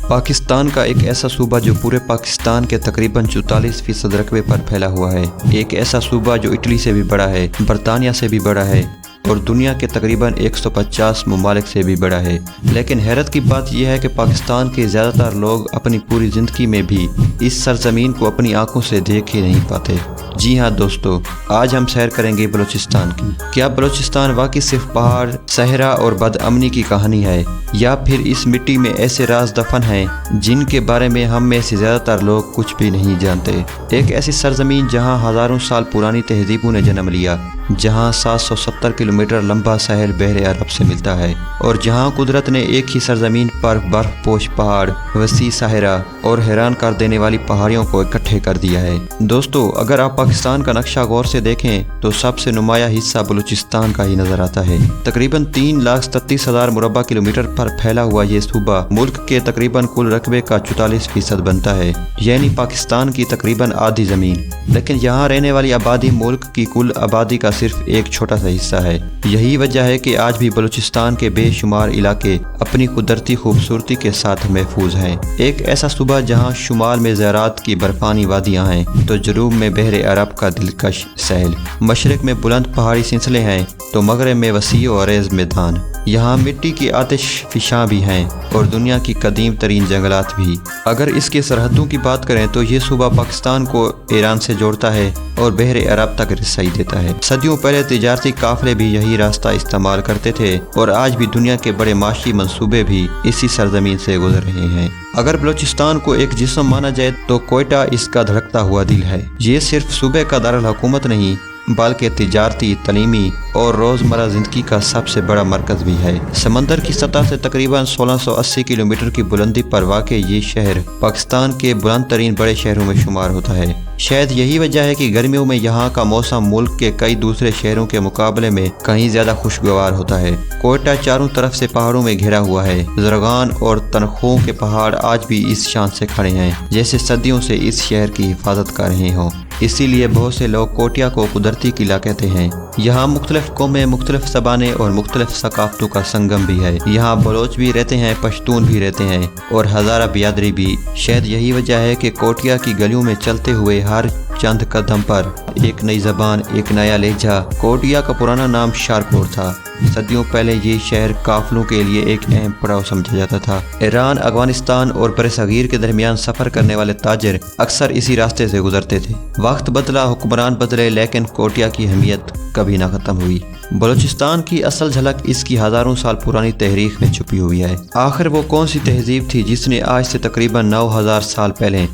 پاکستان کا ایک ایسا صوبہ جو پورے پاکستان کے تقریباً 44% رقبے پر پھیلا ہوا ہے، ایک ایسا صوبہ جو اٹلی سے بھی بڑا ہے، برطانیہ سے بھی بڑا ہے اور دنیا کے تقریباً 150 ممالک سے بھی بڑا ہے۔ لیکن حیرت کی بات یہ ہے کہ پاکستان کے زیادہ تر لوگ اپنی پوری زندگی میں بھی اس سرزمین کو اپنی آنکھوں سے دیکھ ہی نہیں پاتے۔ جی ہاں دوستو، آج ہم سیر کریں گے بلوچستان کی۔ کیا بلوچستان واقعی صرف پہاڑ، صحرا اور بد امنی کی کہانی ہے، یا پھر اس مٹی میں ایسے راز دفن ہیں جن کے بارے میں ہم میں سے زیادہ تر لوگ کچھ بھی نہیں جانتے؟ ایک ایسی سرزمین جہاں ہزاروں سال پرانی تہذیبوں نے جنم لیا، جہاں 770 کلومیٹر لمبا ساحل بحر عرب سے ملتا ہے، اور جہاں قدرت نے ایک ہی سرزمین پر برف پوش پہاڑ، وسیع صحرا اور حیران کر دینے والی پہاڑیوں کو اکٹھے کر دیا ہے۔ دوستو، اگر آپ پاکستان کا نقشہ غور سے دیکھیں تو سب سے نمایاں حصہ بلوچستان کا ہی نظر آتا ہے۔ تقریباً 3,37,000 مربع کلومیٹر پر پھیلا ہوا یہ صوبہ ملک کے تقریباً کل رقبے کا 44% بنتا ہے، یعنی پاکستان کی تقریباً آدھی زمین۔ لیکن یہاں رہنے والی آبادی ملک کی کل آبادی کا صرف ایک چھوٹا سا حصہ ہے۔ یہی وجہ ہے کہ آج بھی بلوچستان کے بے شمار علاقے اپنی قدرتی خوبصورتی کے ساتھ محفوظ ہیں۔ ایک ایسا صوبہ جہاں شمال میں زراعت کی برفانی وادیاں ہیں تو جنوب میں بحر عرب کا دلکش ساحل، مشرق میں بلند پہاڑی سلسلے ہیں تو مغرب میں وسیع و عریض میدان۔ یہاں مٹی کی آتش فشاں بھی ہیں اور دنیا کی قدیم ترین جنگلات بھی۔ اگر اس کے سرحدوں کی بات کریں تو یہ صوبہ پاکستان کو ایران سے جوڑتا ہے اور بحر عرب تک رسائی دیتا ہے۔ صدیوں پہلے تجارتی قافلے بھی یہی راستہ استعمال کرتے تھے اور آج بھی دنیا کے بڑے معاشی منصوبے بھی اسی سرزمین سے گزر رہے ہیں۔ اگر بلوچستان کو ایک جسم مانا جائے تو کوئٹہ اس کا دھڑکتا ہوا دل ہے۔ یہ صرف صوبے کا دارالحکومت نہیں بلکہ تجارتی، تعلیمی اور روزمرہ زندگی کا سب سے بڑا مرکز بھی ہے۔ سمندر کی سطح سے تقریباً 1680 کلومیٹر کی بلندی پر واقع یہ شہر پاکستان کے بلند ترین بڑے شہروں میں شمار ہوتا ہے۔ شاید یہی وجہ ہے کہ گرمیوں میں یہاں کا موسم ملک کے کئی دوسرے شہروں کے مقابلے میں کہیں زیادہ خوشگوار ہوتا ہے۔ کوئٹہ چاروں طرف سے پہاڑوں میں گھرا ہوا ہے۔ زرغان اور تنخوں کے پہاڑ آج بھی اس شان سے کھڑے ہیں جیسے صدیوں سے اس شہر کی حفاظت کر رہے ہوں۔ اسی لیے بہت سے لوگ کوٹیا کو قدرتی قلعہ کہتے ہیں۔ یہاں مختلف قومیں، مختلف زبانیں اور مختلف ثقافتوں کا سنگم بھی ہے۔ یہاں بلوچ بھی رہتے ہیں، پشتون بھی رہتے ہیں اور ہزارہ بیادری بھی۔ شاید یہی وجہ ہے کہ کوٹیا کی گلیوں میں چلتے ہوئے ہر چند قدم پر ایک نئی زبان، ایک نیا لہجہ۔ کوٹیا کا پرانا نام شارپور تھا۔ صدیوں پہلے یہ شہر قافلوں کے لیے ایک اہم پڑاؤ سمجھا جاتا تھا۔ ایران، افغانستان اور برصغیر کے درمیان سفر کرنے والے تاجر اکثر اسی راستے سے گزرتے تھے۔ وقت بدلا، حکمران بدلے، لیکن کوٹیا کی اہمیت کبھی نہ ختم ہوئی۔ بلوچستان کی اصل جھلک اس کی ہزاروں سال پرانی تاریخ میں چھپی ہوئی ہے۔ آخر وہ کون سی تہذیب تھی جس نے آج سے تقریباً 9000 سال پہلے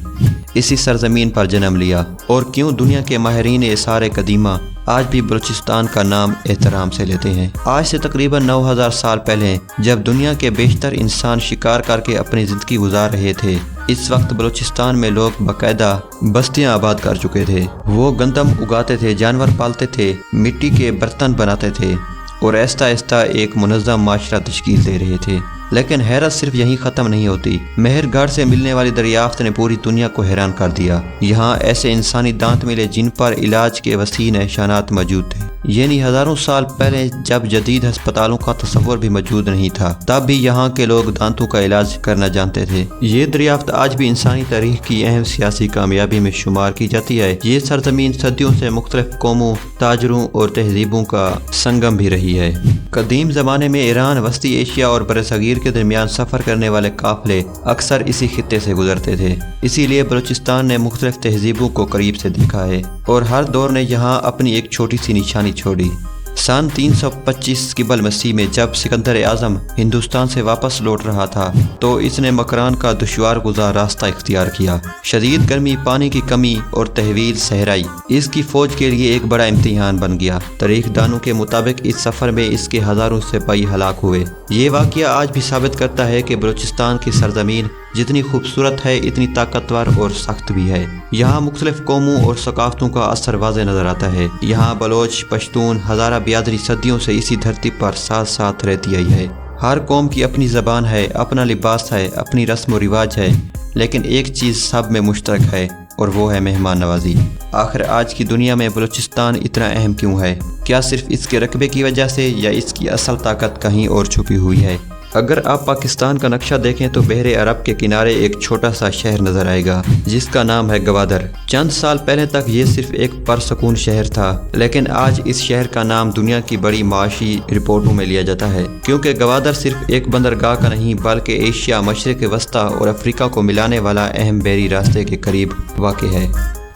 اسی سرزمین پر جنم لیا، اور کیوں دنیا کے ماہرین آثار قدیمہ آج بھی بلوچستان کا نام احترام سے لیتے ہیں؟ آج سے تقریباً 9000 سال پہلے جب دنیا کے بیشتر انسان شکار کر کے اپنی زندگی گزار رہے تھے، اس وقت بلوچستان میں لوگ باقاعدہ بستیاں آباد کر چکے تھے۔ وہ گندم اگاتے تھے، جانور پالتے تھے، مٹی کے برتن بناتے تھے اور آہستہ آہستہ ایک منظم معاشرہ تشکیل دے رہے تھے۔ لیکن حیرت صرف یہیں ختم نہیں ہوتی۔ مہر گڑھ سے ملنے والی دریافت نے پوری دنیا کو حیران کر دیا۔ یہاں ایسے انسانی دانت ملے جن پر علاج کے وسیع نشانات موجود تھے، یعنی ہزاروں سال پہلے جب جدید ہسپتالوں کا تصور بھی موجود نہیں تھا، تب بھی یہاں کے لوگ دانتوں کا علاج کرنا جانتے تھے۔ یہ دریافت آج بھی انسانی تاریخ کی اہم سیاسی کامیابی میں شمار کی جاتی ہے۔ یہ سرزمین صدیوں سے مختلف قوموں، تاجروں اور تہذیبوں کا سنگم بھی رہی ہے۔ قدیم زمانے میں ایران، وسطی ایشیا اور برصغیر کے درمیان سفر کرنے والے قافلے اکثر اسی خطے سے گزرتے تھے۔ اسی لیے بلوچستان نے مختلف تہذیبوں کو قریب سے دیکھا ہے اور ہر دور نے یہاں اپنی ایک چھوٹی سی نشانی چھوڑی۔ سن 325 قبل مسیح میں جب سکندر اعظم ہندوستان سے واپس لوٹ رہا تھا تو اس نے مکران کا دشوار گزار راستہ اختیار کیا۔ شدید گرمی، پانی کی کمی اور طویل صحرائی اس کی فوج کے لیے ایک بڑا امتحان بن گیا۔ تاریخ دانوں کے مطابق اس سفر میں اس کے ہزاروں سپاہی ہلاک ہوئے۔ یہ واقعہ آج بھی ثابت کرتا ہے کہ بلوچستان کی سرزمین جتنی خوبصورت ہے اتنی طاقتور اور سخت بھی ہے۔ یہاں مختلف قوموں اور ثقافتوں کا اثر واضح نظر آتا ہے۔ یہاں بلوچ، پشتون، ہزارہ بیادری صدیوں سے اسی دھرتی پر ساتھ ساتھ رہتی آئی ہے۔ ہر قوم کی اپنی زبان ہے، اپنا لباس ہے، اپنی رسم و رواج ہے، لیکن ایک چیز سب میں مشترک ہے اور وہ ہے مہمان نوازی۔ آخر آج کی دنیا میں بلوچستان اتنا اہم کیوں ہے؟ کیا صرف اس کے رقبے کی وجہ سے، یا اس کی اصل طاقت کہیں اور چھپی ہوئی ہے؟ اگر آپ پاکستان کا نقشہ دیکھیں تو بحر عرب کے کنارے ایک چھوٹا سا شہر نظر آئے گا جس کا نام ہے گوادر۔ چند سال پہلے تک یہ صرف ایک پرسکون شہر تھا، لیکن آج اس شہر کا نام دنیا کی بڑی معاشی رپورٹوں میں لیا جاتا ہے، کیونکہ گوادر صرف ایک بندرگاہ کا نہیں بلکہ ایشیا، مشرق وسطی اور افریقہ کو ملانے والا اہم بحری راستے کے قریب واقع ہے۔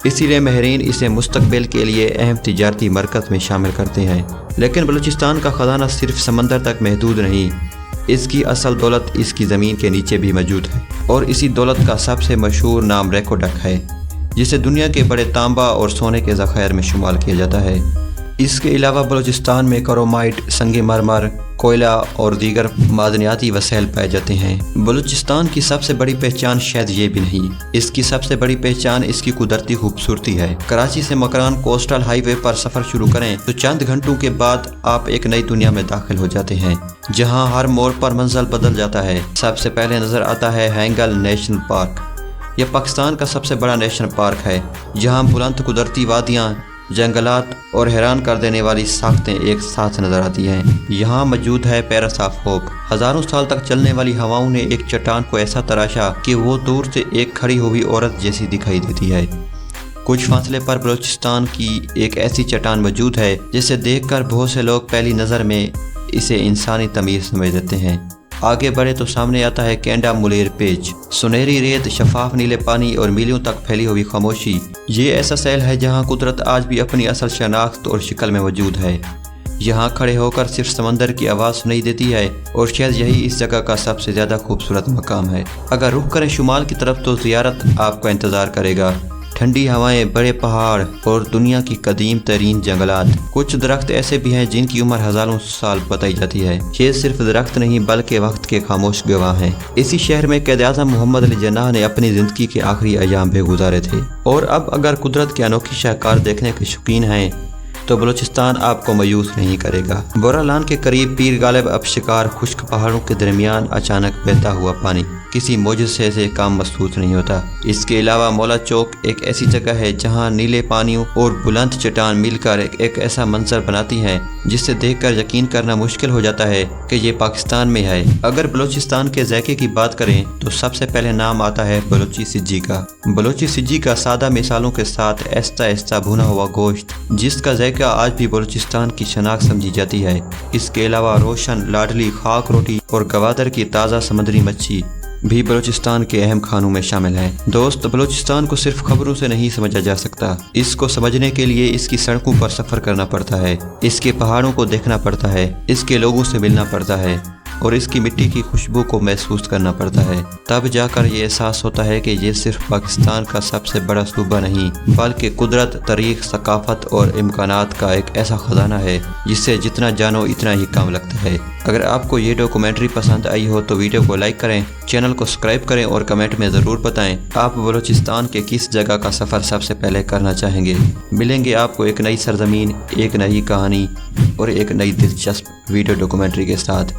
اسی لیے ماہرین اسے مستقبل کے لیے اہم تجارتی مرکز میں شامل کرتے ہیں۔ لیکن بلوچستان کا خزانہ صرف سمندر تک محدود نہیں، اس کی اصل دولت اس کی زمین کے نیچے بھی موجود ہے، اور اسی دولت کا سب سے مشہور نام ریکوڈک ہے، جسے دنیا کے بڑے تانبا اور سونے کے ذخائر میں شمار کیا جاتا ہے۔ اس کے علاوہ بلوچستان میں کرومائٹ، سنگ مرمر، کوئلہ اور دیگر معدنیاتی وسائل پائے جاتے ہیں۔ بلوچستان کی سب سے بڑی پہچان شاید یہ بھی نہیں، اس کی سب سے بڑی پہچان اس کی قدرتی خوبصورتی ہے۔ کراچی سے مکران کوسٹل ہائی وے پر سفر شروع کریں تو چند گھنٹوں کے بعد آپ ایک نئی دنیا میں داخل ہو جاتے ہیں، جہاں ہر موڑ پر منزل بدل جاتا ہے۔ سب سے پہلے نظر آتا ہے ہینگل نیشنل پارک۔ یہ پاکستان کا سب سے بڑا نیشنل پارک ہے، جہاں بلند قدرتی وادیاں، جنگلات اور حیران کر دینے والی ساختیں ایک ساتھ نظر آتی ہیں۔ یہاں موجود ہے پیرس آف ہوپ۔ ہزاروں سال تک چلنے والی ہواؤں نے ایک چٹان کو ایسا تراشا کہ وہ دور سے ایک کھڑی ہوئی عورت جیسی دکھائی دیتی ہے۔ کچھ فاصلے پر بلوچستان کی ایک ایسی چٹان موجود ہے جسے دیکھ کر بہت سے لوگ پہلی نظر میں اسے انسانی تمیز سمجھ لیتے ہیں۔ آگے بڑھے تو سامنے آتا ہے کینڈا مولیر پیچ، سنہری ریت، شفاف نیلے پانی اور میلیوں تک پھیلی ہوئی خاموشی۔ یہ ایسا سیل ہے جہاں قدرت آج بھی اپنی اصل شناخت اور شکل میں موجود ہے۔ یہاں کھڑے ہو کر صرف سمندر کی آواز سنائی دیتی ہے، اور شاید یہی اس جگہ کا سب سے زیادہ خوبصورت مقام ہے۔ اگر رخ کریں شمال کی طرف تو زیارت آپ کا انتظار کرے گا۔ ٹھنڈی ہوائیں، بڑے پہاڑ اور دنیا کی قدیم ترین جنگلات۔ کچھ درخت ایسے بھی ہیں جن کی عمر ہزاروں سال بتائی جاتی ہے۔ یہ صرف درخت نہیں بلکہ وقت کے خاموش گواہ ہیں۔ اسی شہر میں قائد اعظم محمد علی جناح نے اپنی زندگی کے آخری ایام بھی گزارے تھے۔ اور اب اگر قدرت کے انوکھی شاہکار دیکھنے کے شوقین ہیں تو بلوچستان آپ کو مایوس نہیں کرے گا۔ بورالان کے قریب پیر غالب اب شکار، خشک پہاڑوں کے درمیان اچانک بہتا ہوا پانی، کسی معجزے سے کام محسوس نہیں ہوتا۔ اس کے علاوہ مولا چوک ایک ایسی جگہ ہے جہاں نیلے پانیوں اور بلند چٹان مل کر ایک ایسا منظر بناتی ہیں جسے دیکھ کر یقین کرنا مشکل ہو جاتا ہے کہ یہ پاکستان میں ہے۔ اگر بلوچستان کے ذائقے کی بات کریں تو سب سے پہلے نام آتا ہے بلوچی سجی کا۔ بلوچی سجی کا سادہ مثالوں کے ساتھ آہستہ آہستہ بھنا ہوا گوشت، جس کا ذائقہ آج بھی بلوچستان کی شناخت سمجھی جاتی ہے۔ اس کے علاوہ روشن، لاڈلی خاک روٹی اور گوادر کی تازہ سمندری مچھی بھی بلوچستان کے اہم کھانوں میں شامل ہیں۔ دوست، بلوچستان کو صرف خبروں سے نہیں سمجھا جا سکتا، اس کو سمجھنے کے لیے اس کی سڑکوں پر سفر کرنا پڑتا ہے، اس کے پہاڑوں کو دیکھنا پڑتا ہے، اس کے لوگوں سے ملنا پڑتا ہے، اور اس کی مٹی کی خوشبو کو محسوس کرنا پڑتا ہے۔ تب جا کر یہ احساس ہوتا ہے کہ یہ صرف پاکستان کا سب سے بڑا صوبہ نہیں بلکہ قدرت، تاریخ، ثقافت اور امکانات کا ایک ایسا خزانہ ہے جس سے جتنا جانو اتنا ہی کم لگتا ہے۔ اگر آپ کو یہ ڈاکومنٹری پسند آئی ہو تو ویڈیو کو لائک کریں، چینل کو سبسکرائب کریں اور کمنٹ میں ضرور بتائیں آپ بلوچستان کے کس جگہ کا سفر سب سے پہلے کرنا چاہیں گے۔ ملیں گے آپ کو ایک نئی سرزمین، ایک نئی کہانی اور ایک نئی دلچسپ ویڈیو ڈاکومنٹری کے ساتھ۔